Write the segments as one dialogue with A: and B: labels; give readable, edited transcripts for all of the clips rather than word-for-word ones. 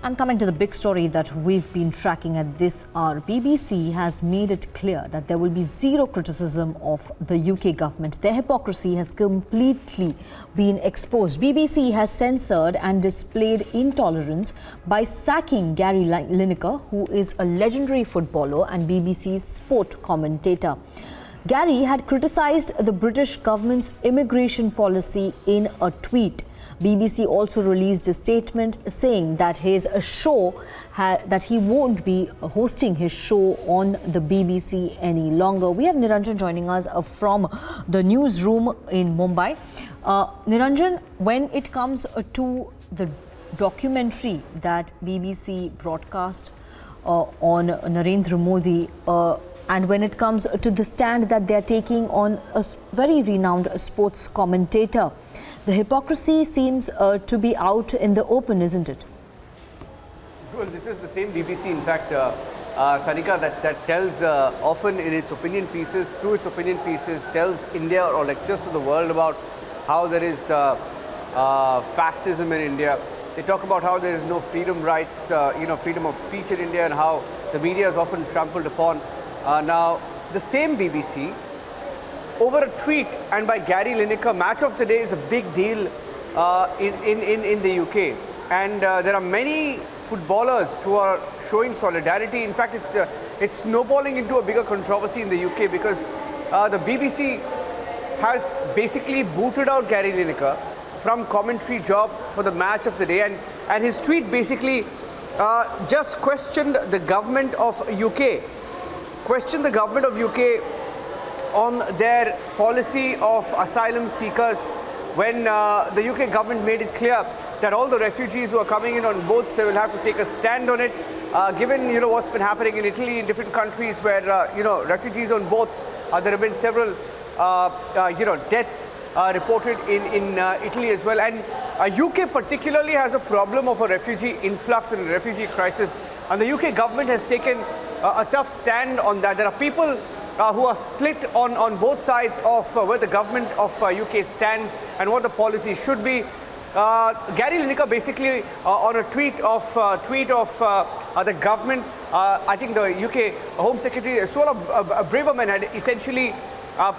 A: And coming to the big story that we've been tracking at this hour, BBC has made it clear that there will be zero criticism of the UK government. Their hypocrisy has completely been exposed. BBC has censored and displayed intolerance by sacking Gary Lineker, who is a legendary footballer and BBC's sport commentator. Gary had criticised the British government's immigration policy in a tweet. BBC also released a statement saying that that he won't be hosting his show on the BBC any longer. We have Niranjan joining us from the newsroom in Mumbai. Niranjan, when it comes to the documentary that BBC broadcast on Narendra Modi, and when it comes to the stand that they are taking on a very renowned sports commentator, the hypocrisy seems to be out in the open, isn't it?
B: Well, this is the same BBC, in fact, Sanika, that tells often in its opinion pieces, through its opinion pieces, tells India or lectures to the world about how there is fascism in India. They talk about how there is no freedom rights, freedom of speech in India, and how the media is often trampled upon. Now, the same BBC, over a tweet and by Gary Lineker, match of the day is a big deal in the UK. And there are many footballers who are showing solidarity. In fact, it's snowballing into a bigger controversy in the UK because the BBC has basically booted out Gary Lineker from commentary job for the match of the day. And his tweet basically just questioned the government of UK. On their policy of asylum seekers when the UK government made it clear that all the refugees who are coming in on boats, they will have to take a stand on it. Given what's been happening in Italy, in different countries where refugees on boats, there have been several deaths reported in Italy as well. And UK particularly has a problem of a refugee influx and a refugee crisis. And the UK government has taken a tough stand on that. There are people who are split on both sides of where the government of UK stands and what the policy should be. Gary Lineker basically on a tweet of the government, I think the UK Home Secretary Suella Braverman had essentially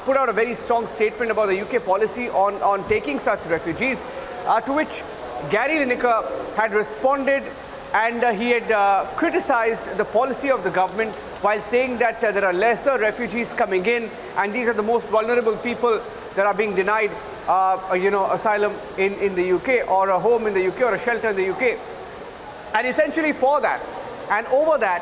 B: put out a very strong statement about the UK policy on taking such refugees, to which Gary Lineker had responded, and he had criticized the policy of the government while saying that there are lesser refugees coming in, and these are the most vulnerable people that are being denied asylum in the UK, or a home in the UK, or a shelter in the UK. And essentially for that and over that,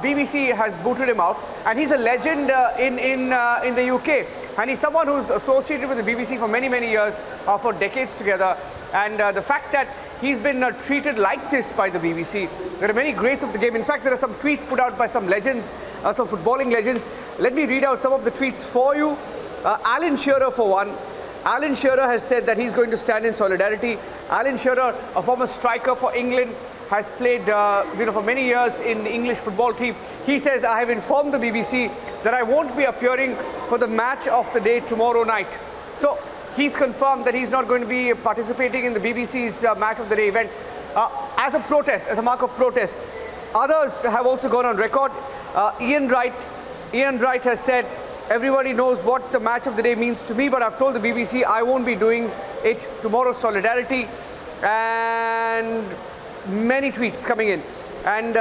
B: BBC has booted him out, and he's a legend in the UK, and he's someone who's associated with the BBC for many years, for decades together. And the fact that he's been treated like this by the BBC. There are many greats of the game. In fact, there are some tweets put out by some legends, some footballing legends. Let me read out some of the tweets for you. Alan Shearer, for one. Alan Shearer has said that he's going to stand in solidarity. Alan Shearer, a former striker for England, has played for many years in the English football team. He says, I have informed the BBC that I won't be appearing for the match of the day tomorrow night. So he's confirmed that he's not going to be participating in the BBC's match of the day event as a protest, as a mark of protest. Others have also gone on record. Ian Wright has said, everybody knows what the match of the day means to me, but I've told the BBC I won't be doing it tomorrow. Solidarity. And many tweets coming in. And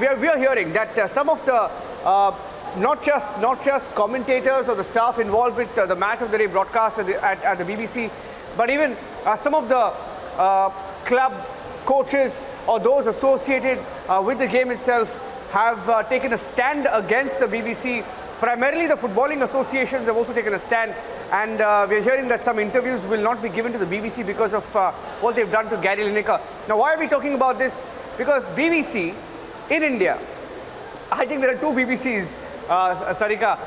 B: we are hearing that some of the not just commentators or the staff involved with the match of the day broadcast at the BBC, but even some of the club coaches or those associated with the game itself have taken a stand against the BBC. Primarily the footballing associations have also taken a stand, and we're hearing that some interviews will not be given to the BBC because of what they've done to Gary Lineker. Now, why are we talking about this? Because BBC in India, I think there are two BBCs, Sarika,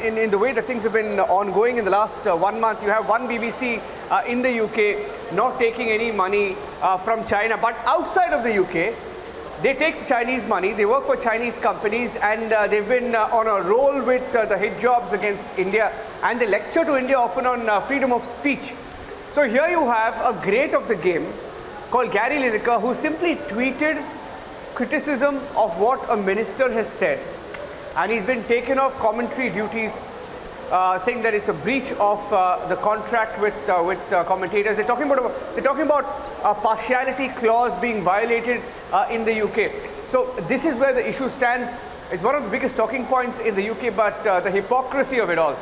B: in the way that things have been ongoing in the last 1 month. You have one BBC in the UK not taking any money from China, but outside of the UK, they take Chinese money, they work for Chinese companies, and they've been on a roll with the hit jobs against India, and they lecture to India often on freedom of speech. So here you have a great of the game called Gary Lineker, who simply tweeted criticism of what a minister has said, and he's been taken off commentary duties, saying that it's a breach of the contract with commentators. They're talking about a partiality clause being violated in the UK. So this is where the issue stands. It's one of the biggest talking points in the UK, but the hypocrisy of it all,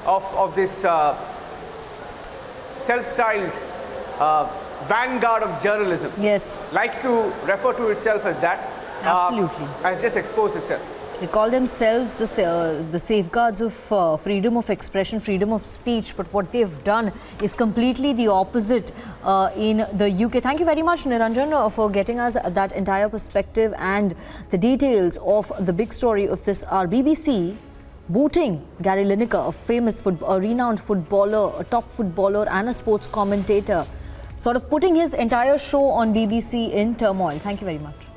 B: of this self-styled vanguard of journalism,
A: Yes,
B: likes to refer to itself as that,
A: absolutely.
B: has just exposed itself.
A: They call themselves the safeguards of freedom of expression, freedom of speech, but what they've done is completely the opposite in the UK. Thank you very much, Niranjan, for getting us that entire perspective and the details of the big story of this our BBC booting Gary Lineker, a renowned footballer, a top footballer and a sports commentator, sort of putting his entire show on BBC in turmoil. Thank you very much.